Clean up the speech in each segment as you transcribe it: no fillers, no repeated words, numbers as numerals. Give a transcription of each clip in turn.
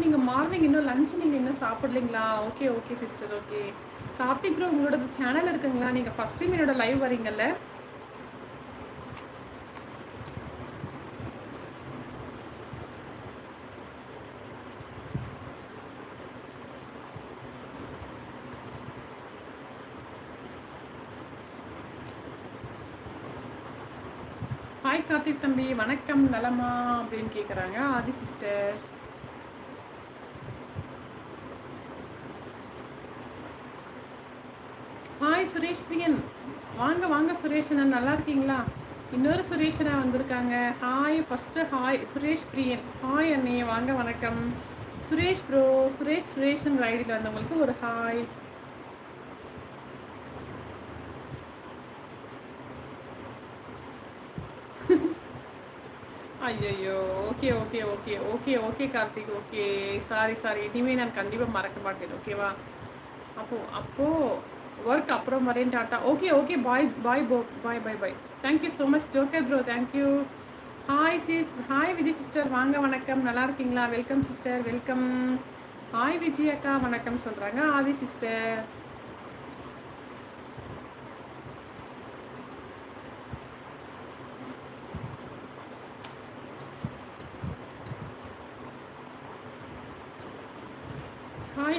நீங்கள் மார்னிங் இன்னும் லஞ்ச் நீங்கள் இன்னும் சாப்பிடலைங்களா? Okay okay sister okay. Karthik bro உங்களோட சேனல் இருக்குங்களா? நீங்கள் ஃபஸ்ட் டைம் என்னோட லைவ் வரீங்கல்ல? ஹாய் கார்த்திக் தம்பி, வணக்கம், நலமா அப்படின்னு கேட்குறாங்க ஆதி சிஸ்டர். ஹாய் சுரேஷ் பிரியன், வாங்க வாங்க சுரேஷ் அண்ணா, நல்லா இருக்கீங்களா? இன்னொரு சுரேஷ் அண்ணா வந்திருக்காங்க. ஹாய், ஃபஸ்ட்டு ஹாய் சுரேஷ் பிரியன். ஹாய் அண்ணே, வாங்க வணக்கம். சுரேஷ் ப்ரோ, சுரேஷன் ஐடியில் வந்தவங்களுக்கு ஒரு ஹாய். ஐயோ, okay okay okay okay okay Karthik, okay sorry இனிமேல் நான் கண்டிப்பாக மறக்க மாட்டேன், ஓகேவா? அப்போது ஒர்க் அப்புறம் வரேன், டாட்டா. Okay okay, bye bye bye bye bye. Thank you so much joker bro, thank you. Hi sis, hi Vijay sister, வாங்க வணக்கம், நல்லா இருக்கீங்களா? Welcome sister, welcome. Hi Vijay அக்கா, வணக்கம் சொல்கிறாங்க ஆதி சிஸ்டர்.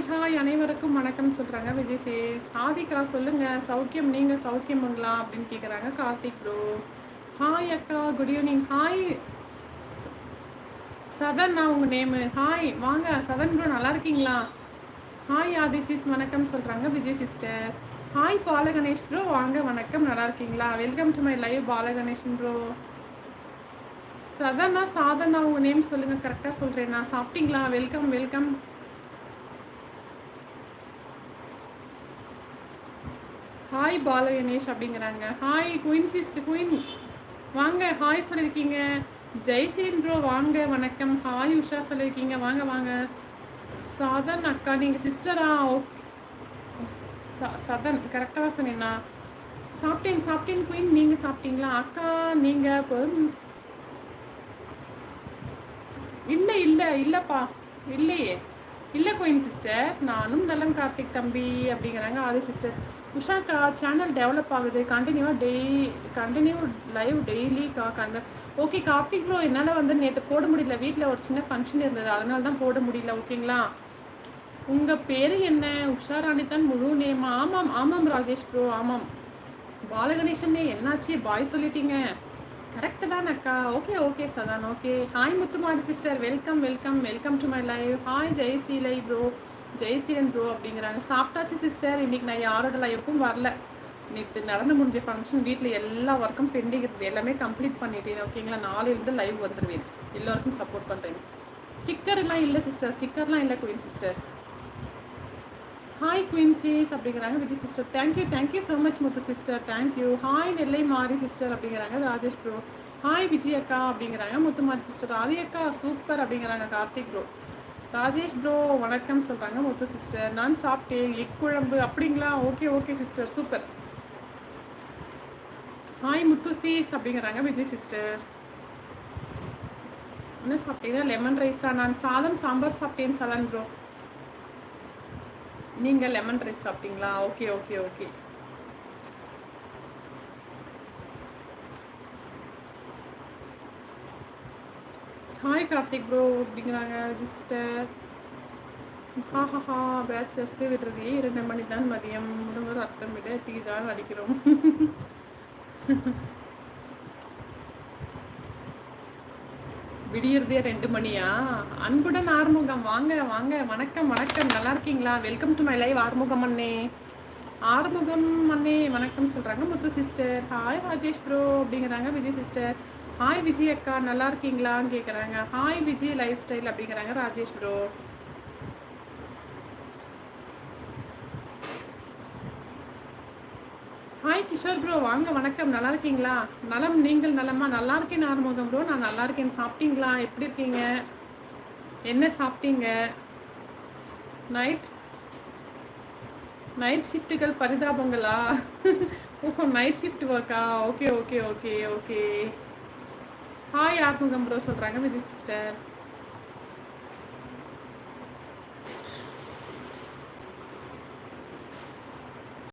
ஹாய் அனைவருக்கும் வணக்கம் சொல்கிறாங்க விஜய் சேஸ். ஆதிக்கா சொல்லுங்கள், சௌக்கியம், நீங்கள் சௌக்கியமுங்களா அப்படின்னு கேட்குறாங்க கார்த்திக் ப்ரோ. ஹாய் அக்கா, குட் ஈவினிங். ஹாய் சதன், நான் உங்கள் நேமு. ஹாய், வாங்க சதன் ப்ரோ, நல்லா இருக்கீங்களா? ஹாய் ஆதி சிஸ், வணக்கம் சொல்கிறாங்க Vijay sister. Hi Balaganesh bro, வாங்க வணக்கம், நல்லா இருக்கீங்களா? Welcome to my live Balaganeshan bro. Sadhana Sadhana, உங்கள் நேம் சொல்லுங்கள், கரெக்டாக சொல்கிறேன் நான். சாப்பிட்டீங்களா? Welcome welcome. ஹாய் பாலகணேஷ் அப்படிங்கிறாங்க. ஹாய் குயின் சிஸ்டர், குயின் வாங்க, ஹாய் சொல்லியிருக்கீங்க. ஜெய்சீன் ப்ரோ வாங்க வணக்கம். ஹாய் உஷா சொல்லியிருக்கீங்க, வாங்க வாங்க. சதன் அக்கா, நீங்கள் சிஸ்டரா? ஓகே சதன் கரெக்டாக சொன்னீங்கண்ணா. சாப்பிட்டேன் குயின், நீங்கள் சாப்பிட்டீங்களா? அக்கா நீங்கள் இப்போ இல்லைப்பா, இல்லையே, இல்லை குயின் சிஸ்டர், நானும் நலம் கார்த்திக் தம்பி அப்படிங்கிறாங்க ஆதி சிஸ்டர். உஷாக்கா சேனல் டெவலப் ஆகுது, continue live daily okay Karthik bro, என்னால் வந்து நேற்று போட முடியல, வீட்டில் ஒரு சின்ன ஃபங்க்ஷன் இருந்தது, அதனால தான் போட முடியல, ஓகேங்களா? உங்கள் பேர் என்ன? உஷா ராணி தான் முழு நேமா? ஆமாம் ராஜேஷ் ப்ரோ, ஆமாம். பாலகணேஷன்னே என்னாச்சு, பாய் சொல்லிட்டீங்க. கரெக்டு தான் அக்கா. ஓகே சதான், okay. Hi Muthumari sister, welcome to my live. Hi ஜெய்சீலை ப்ரோ, ஜெய்சீலன் ப்ரோ அப்படிங்கிறாங்க. சாப்பிட்டாச்சு சிஸ்டர், இன்றைக்கி நான் யாரோட லைவுக்கும் வரல. நேற்று நடந்து முடிஞ்ச ஃபங்க்ஷன், வீட்டில் எல்லா ஒர்க்கும் பெண்டிங் இருக்குது, எல்லாமே கம்ப்ளீட் பண்ணிட்டேன், ஓகேங்களா? நாளையிலேருந்து லைவ் வந்துடுவேன், எல்லோருக்கும் சப்போர்ட் பண்ணுறேன். ஸ்டிக்கர்லாம் இல்லை சிஸ்டர், ஸ்டிக்கர்லாம் இல்லை குயின் சிஸ்டர். ஹாய் குயின்சிஸ் அப்படிங்கிறாங்க Vijay sister. Thank you so much Muthu sister, thank you. Hi Nellai Mari sister அப்படிங்கிறாங்க ராஜேஷ் ப்ரோ. ஹாய் விஜய் அக்கா அப்படிங்கிறாங்க முத்துமாரி சிஸ்டர். ஆதி அக்கா சூப்பர் அப்படிங்கிறாங்க கார்த்திக் ப்ரோ. ராஜேஷ் ப்ரோ வணக்கம் சொல்கிறாங்க முத்து சிஸ்டர். நான் சாப்பிட்டேன், எக் குழம்பு அப்படிங்களா? Okay sister, super. ஹாய் முத்து சீஸ் அப்படிங்கிறாங்க விஜய் சிஸ்டர். என்ன சாப்பிட்டீங்கன்னா லெமன் ரைஸா? நான் சாதம் சாம்பார் சாப்பிட்டேன் சலன் ப்ரோ. நீங்கள் லெமன் ரைஸ் சாப்பிட்டீங்களா? ஓகே. ஹாய் கார்த்திக் ப்ரோ அப்படிங்கிறாங்க சிஸ்டர். ஹா பேச்சுலர்ஸ்க்கு விடுறது 2 மணி தான் மதியம், முழுவதும் அர்த்தம் விட டீ தான் அடிக்கிறோம். விடியறதே 2 மணியா? அன்புடன் ஆறுமுகம், வாங்க வணக்கம், நல்லா இருக்கீங்களா? Welcome to my live Arumugam அண்ணே வணக்கம் சொல்கிறாங்க முத்து சிஸ்டர். ஹாய் ராஜேஷ் ப்ரோ அப்படிங்கிறாங்க விஜய் சிஸ்டர். ஹாய் விஜய் அக்கா, நல்லா இருக்கீங்களான்னு கேட்குறாங்க. ஹாய் விஜய் லைஃப் ஸ்டைல் அப்படிங்கிறாங்க Rajesh bro. Hi Kishore bro, வாங்க வணக்கம், நல்லா இருக்கீங்களா? நலம், நீங்கள் நலமா? நல்லா இருக்கேன் ஆறுமுகம் ப்ரோ, நான் நல்லா இருக்கேன். சாப்பிட்டீங்களா? எப்படி இருக்கீங்க? என்ன சாப்பிட்டீங்க? நைட் ஷிஃப்ட்டுகள் பரிதாபங்களா? ஓஹோ, நைட் ஷிஃப்ட் ஒர்க்கா? ஓகே. ஹாய் ஆறுமுகம் ப்ரோ சொல்கிறாங்க விஜய் சிஸ்டர்.